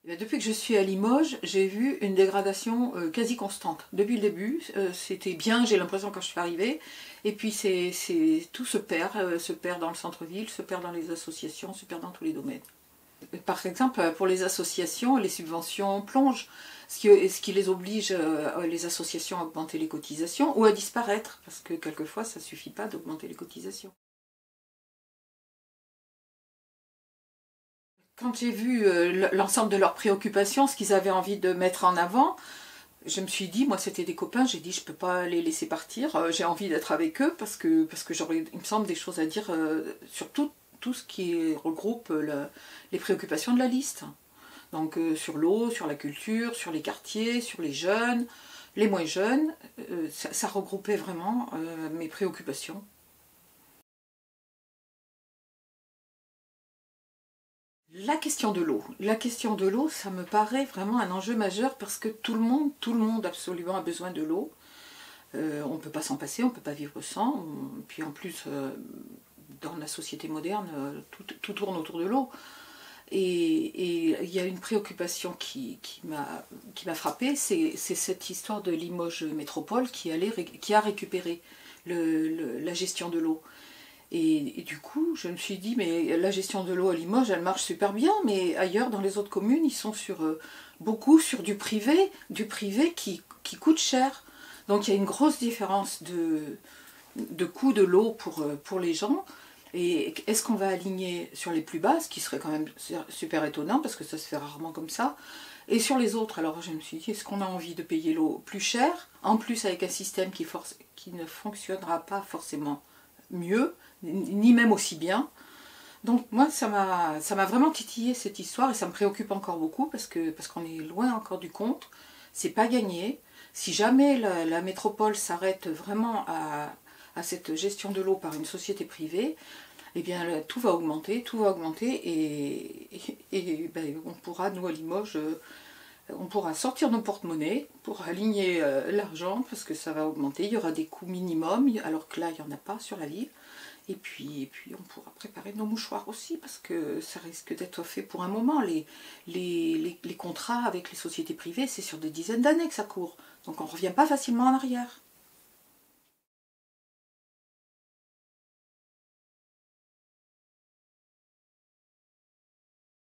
Eh bien, depuis que je suis à Limoges, j'ai vu une dégradation quasi constante. Depuis le début, c'était bien, j'ai l'impression quand je suis arrivée, et puis tout se perd dans le centre-ville, se perd dans les associations, se perd dans tous les domaines. Par exemple, pour les associations, les subventions plongent, ce qui les oblige, les associations, à augmenter les cotisations ou à disparaître, parce que quelquefois ça ne suffit pas d'augmenter les cotisations. Quand j'ai vu l'ensemble de leurs préoccupations, ce qu'ils avaient envie de mettre en avant, je me suis dit, moi c'était des copains, j'ai dit je peux pas les laisser partir, j'ai envie d'être avec eux parce que j'aurais, il me semble, des choses à dire sur tout ce qui regroupe les préoccupations de la liste. Donc sur l'eau, sur la culture, sur les quartiers, sur les jeunes, les moins jeunes, ça regroupait vraiment mes préoccupations. La question de l'eau. La question de l'eau, ça me paraît vraiment un enjeu majeur parce que tout le monde absolument a besoin de l'eau. On ne peut pas s'en passer, on ne peut pas vivre sans. Puis en plus, dans la société moderne, tout tourne autour de l'eau. Et il y a une préoccupation qui m'a frappée, c'est cette histoire de Limoges Métropole qui a récupéré la gestion de l'eau. Et du coup, je me suis dit, mais la gestion de l'eau à Limoges, elle marche super bien, mais ailleurs, dans les autres communes, ils sont beaucoup sur du privé qui coûte cher. Donc il y a une grosse différence de coût de l'eau pour les gens. Et est-ce qu'on va aligner sur les plus bas, ce qui serait quand même super étonnant, parce que ça se fait rarement comme ça, et sur les autres? Alors je me suis dit, est-ce qu'on a envie de payer l'eau plus cher, en plus avec un système qui ne fonctionnera pas forcément mieux, ni même aussi bien. Donc moi ça m'a vraiment titillé cette histoire et ça me préoccupe encore beaucoup parce qu'on est loin encore du compte. C'est pas gagné. Si jamais la métropole s'arrête vraiment à cette gestion de l'eau par une société privée, eh bien tout va augmenter et ben, on pourra, nous à Limoges, on pourra sortir nos porte-monnaies pour aligner l'argent parce que ça va augmenter. Il y aura des coûts minimums alors que là il n'y en a pas sur la ville. Et puis on pourra préparer nos mouchoirs aussi parce que ça risque d'être fait pour un moment. Les contrats avec les sociétés privées, c'est sur des dizaines d'années que ça court. Donc on ne revient pas facilement en arrière.